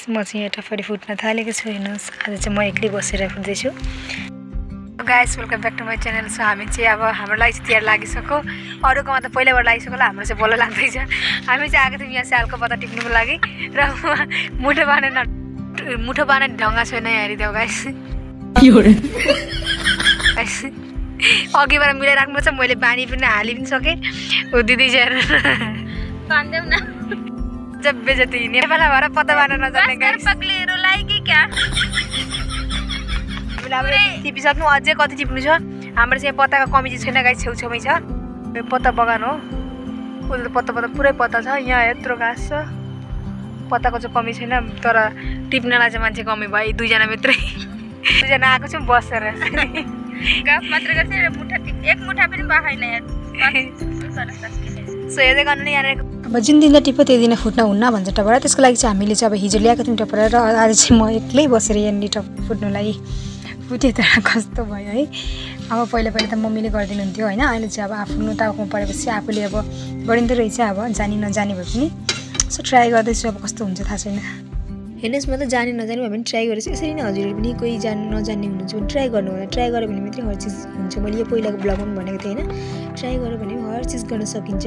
म चाहिँ यहाँ टफरी फुट्न थालेको छु हेर्नुहोस् आज चाहिँ म एक्लै बसेर फुट्दैछु guys welcome back to my channel so हामी चाहिँ अब हाम्रो लागि चाहिँ तिहार लागिसक्यो अरूकोमा त पहिलाबाट लागिसक्यो होला हाम्रो चाहिँ बल्ल लाग्दैछ हामी चाहिँ आएको थियौँ यहाँ स्यालको पत्ता टिप्नुको लागि र मुठो बाँड्ने ढङ्गा छैन यहाँ हेरिदेऊ गाइस अघिबाट मिलाइराख्नुपर्छ मैले बानी पनि हालि पनि सकेँ ऊ दिदी चाहिँ बाँध्दैौ न जब बेजती नेपालमा भएर पत्ता बाँड्न नजाने गाइस पक्लिएर लाइ कि क्या टिपिसक्नु अझै कति टिप्नु छ हाम्रो चाहिँ पत्ताको कमी चाहिँ छैन गाइस छेउछेउमै छ पत्ता बगान हो उता पत्ता पुरै पत्ता छ यहाँ यत्रो घाँस छ पत्ताको चाहिँ कमी छैन तर टिप्नलाई चाहिँ मान्छे कमी भयो दुईजना मात्रै दुईजना आएको छौँ बसेर गफ मात्र गर्छ र मुठा एक मुठा पनि बाखाइन यार सो हेर्दै गर्नु नि यहाँ अब जुन दिन टिप्यो त्यो दिन फुट्न हुन्न भन्छ टपरा त्यसको लागि चाहिँ हामीले चाहिँ अब हिजो ल्याएको थियौँ टपरा र आज चाहिँ म एक्लै बसेर यहाँनिर टप फुट्नुलाई फुट्यो तर कस्तो भयो है अब पहिला त मम्मीले गरिदिनुहुन्थ्यो होइन अहिले चाहिँ अब आफ्नो टाउकोमा परेपछि आफूले अब गरिँदो रहेछ अब जानी नजानी भए पनि सो ट्राई गर्दैछु अब कस्तो हुन्छ थाहा छैन हेर्नुहोस् म त जानी नजानी भए पनि ट्राई गरेछु यसरी नै हजुरहरू पनि कोही नजान्ने हुनुहुन्छ भने ट्राई गर्नु होला ट्राई गऱ्यो भने मात्रै हर चिज हुन्छ मैले यो पहिलाको ब्लगमा पनि भनेको थिएँ होइन ट्राई गऱ्यो भने हर चिज गर्न सकिन्छ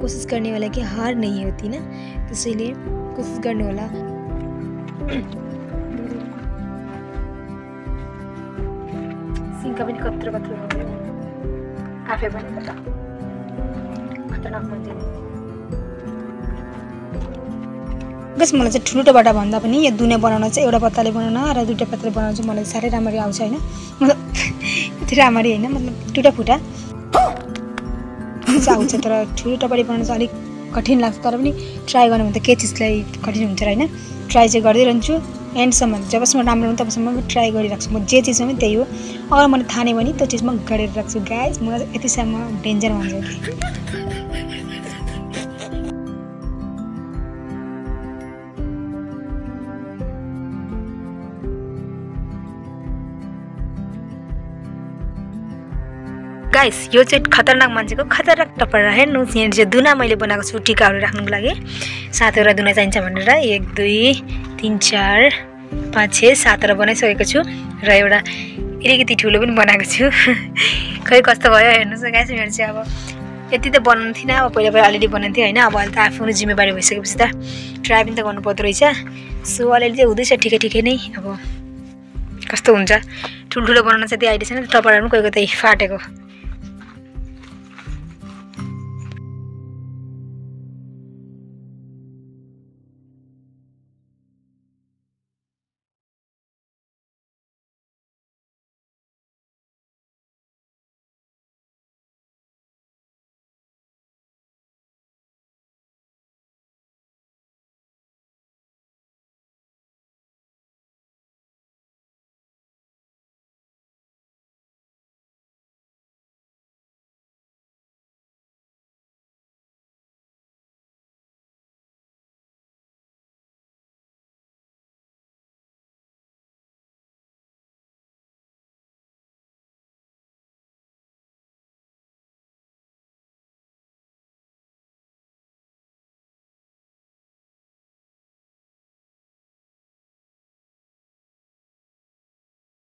कोसिस गर्नेवाला कि हार नै होती न त्यसैले कोसिस गर्नु होला सिङ्का पनि कत्रो आफै पनि खतरनाक मान्छे बस मलाई चाहिँ ठुलो बाटा भन्दा पनि यो दुने बनाउन चाहिँ एउटा पत्ताले बनाउन र दुईटा पत्ताले बनाउन चाहिँ मलाई साह्रै राम्ररी आउँछ होइन मतलब यति राम्ररी होइन मतलब दुईटा फुटा आउँछ तर ठुलो टपरी बनाउन चाहिँ अलिक कठिन लाग्छ तर पनि ट्राई गर्नु भने त के चिजलाई कठिन हुन्छ र होइन ट्राई चाहिँ गर्दै रहन्छु एन्डसम्म जबसम्म राम्रो हुन्छ तबसम्म म ट्राई गरिराख्छु म जे चिजमा पनि त्यही हो अगर मैले थाने भने त्यो चिजमा गरेर राख्छु गाइस मलाई यतिसम्म डेन्जर भन्छ गाइस यो चाहिँ खतरनाक मान्छेको खतरनाक टपरा हेर्नुहोस् यहाँ चाहिँ दुना मैले बनाएको छु टिकाहरू राख्नुको लागि 7वटा दुना चाहिन्छ भनेर 1 2 3 4 5 6 7वटा बनाइसकेको छु र एउटा अलिकति ठुलो पनि बनाएको छु खै कस्तो भयो हेर्नुहोस् न गाइस मेरो चाहिँ अब यति त बनाउनु थिएन अब पहिला अलिअलि बनाउँथेँ होइन अब अहिले त आफ्नो जिम्मेवारी भइसकेपछि त ट्राई पनि त गर्नुपर्दो रहेछ सो अलिअलि चाहिँ हुँदैछ ठिकै नै अब कस्तो हुन्छ ठुल्ठुलो बनाउन चाहिँ त्यो आइडिया छैन टपरा पनि कोही कोही त फाटेको